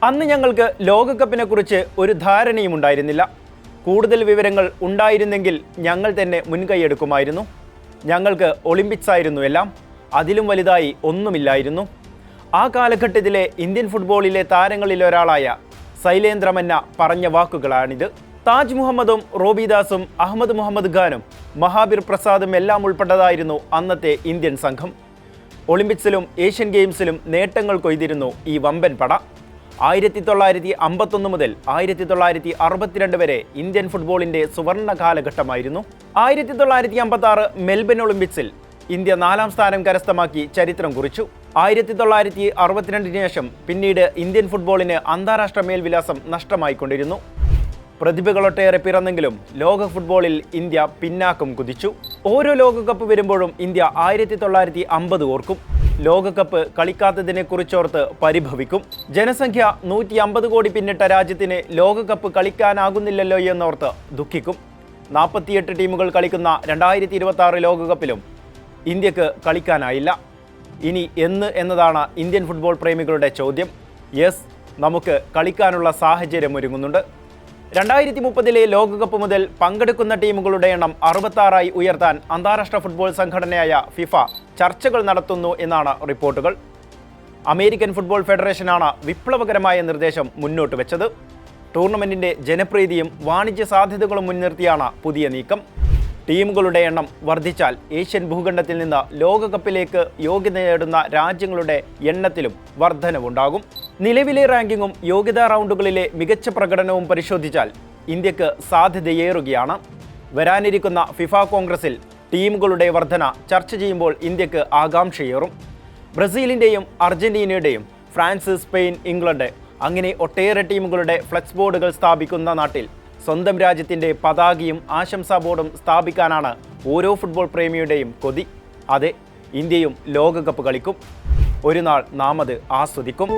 അന്ന് ഞങ്ങൾക്ക് ലോകകപ്പിനെക്കുറിച്ച് ഒരു ധാരണയും ഉണ്ടായിരുന്നില്ല. കൂടുതൽ വിവരങ്ങൾ ഉണ്ടായിരുന്നെങ്കിൽ ഞങ്ങൾ തന്നെ മുൻകൈയെടുക്കുമായിരുന്നു. ഞങ്ങൾക്ക് ഒളിമ്പിക്സ് ആയിരുന്നു എല്ലാം, അതിലും വലുതായി ഒന്നുമില്ലായിരുന്നു. ആ കാലഘട്ടത്തിലെ ഇന്ത്യൻ ഫുട്ബോളിലെ താരങ്ങളിലൊരാളായ സൈലേന്ദ്ര മന്ന പറഞ്ഞ വാക്കുകളാണിത്. താജ് മുഹമ്മദും റോബിദാസും അഹമ്മദ് മുഹമ്മദ് ഖാനും മഹാബീർ പ്രസാദും എല്ലാം ഉൾപ്പെട്ടതായിരുന്നു അന്നത്തെ ഇന്ത്യൻ സംഘം. ഒളിമ്പിക്സിലും ഏഷ്യൻ ഗെയിംസിലും നേട്ടങ്ങൾ കൊയ്തിരുന്നു ഈ വമ്പൻ പട. 1951 മുതൽ 1962 വരെ ഇന്ത്യൻ ഫുട്ബോളിൻ്റെ സുവർണ കാലഘട്ടമായിരുന്നു. 1956 മെൽബൺ ഒളിമ്പിക്സിൽ ഇന്ത്യ 4ാം സ്ഥാനം കരസ്ഥമാക്കി ചരിത്രം കുറിച്ചു. 1962 ശേഷം പിന്നീട് ഇന്ത്യൻ ഫുട്ബോളിന് അന്താരാഷ്ട്ര മേൽവിലാസം നഷ്ടമായിക്കൊണ്ടിരുന്നു. പ്രതിഭകളൊട്ടേറെ പിറന്നെങ്കിലും ലോക ഫുട്ബോളിൽ ഇന്ത്യ പിന്നാക്കം കുതിച്ചു. ഓരോ ലോകകപ്പ് വരുമ്പോഴും ഇന്ത്യ 1950 ഓർക്കും. ലോകകപ്പ് കളിക്കാത്തതിനെക്കുറിച്ചോർത്ത് പരിഭവിക്കും. ജനസംഖ്യ 150 കോടി പിന്നിട്ട രാജ്യത്തിന് ലോകകപ്പ് കളിക്കാനാകുന്നില്ലല്ലോ എന്നോർത്ത് ദുഃഖിക്കും. 48 ടീമുകൾ കളിക്കുന്ന 2026 ലോകകപ്പിലും ഇന്ത്യക്ക് കളിക്കാനായില്ല. ഇനി എന്ന് എന്നതാണ് ഇന്ത്യൻ ഫുട്ബോൾ പ്രേമികളുടെ ചോദ്യം. യെസ്, നമുക്ക് കളിക്കാനുള്ള സാഹചര്യം ഒരുങ്ങുന്നുണ്ട്. 2030 ലോകകപ്പ് മുതൽ പങ്കെടുക്കുന്ന ടീമുകളുടെ എണ്ണം 66 ഉയർത്താൻ അന്താരാഷ്ട്ര ഫുട്ബോൾ സംഘടനയായ ഫിഫ ചർച്ചകൾ നടത്തുന്നു എന്നാണ് റിപ്പോർട്ടുകൾ. അമേരിക്കൻ ഫുട്ബോൾ ഫെഡറേഷനാണ് വിപ്ലവകരമായ നിർദ്ദേശം മുന്നോട്ട് വെച്ചത്. ടൂർണമെൻറ്റിൻ്റെ ജനപ്രീതിയും വാണിജ്യ സാധ്യതകളും മുൻനിർത്തിയാണ് പുതിയ നീക്കം. ടീമുകളുടെ എണ്ണം വർദ്ധിച്ചാൽ ഏഷ്യൻ ഭൂഖണ്ഡത്തിൽ നിന്ന് ലോകകപ്പിലേക്ക് യോഗ്യത നേടുന്ന രാജ്യങ്ങളുടെ എണ്ണത്തിലും വർധനവുണ്ടാകും. നിലവിലെ റാങ്കിങ്ങും യോഗ്യതാ റൗണ്ടുകളിലെ മികച്ച പ്രകടനവും പരിശോധിച്ചാൽ ഇന്ത്യക്ക് സാധ്യതയേറുകയാണ്. വരാനിരിക്കുന്ന ഫിഫ കോൺഗ്രസിൽ ടീമുകളുടെ വർധന ചർച്ച ചെയ്യുമ്പോൾ ഇന്ത്യക്ക് ആകാംക്ഷയേറും. ബ്രസീലിൻ്റെയും അർജന്റീനയുടെയും ഫ്രാൻസ്, സ്പെയിൻ, ഇംഗ്ലണ്ട് അങ്ങനെ ഒട്ടേറെ ടീമുകളുടെ ഫ്ലെക്സ് ബോർഡുകൾ സ്ഥാപിക്കുന്ന നാട്ടിൽ സ്വന്തം രാജ്യത്തിൻ്റെ പതാകയും ആശംസാ ബോർഡും സ്ഥാപിക്കാനാണ് ഓരോ ഫുട്ബോൾ പ്രേമിയുടെയും കൊതി. അതെ, ഇന്ത്യയും ലോകകപ്പ് കളിക്കും. ഒരു നാൾ നാം അത് ആസ്വദിക്കും.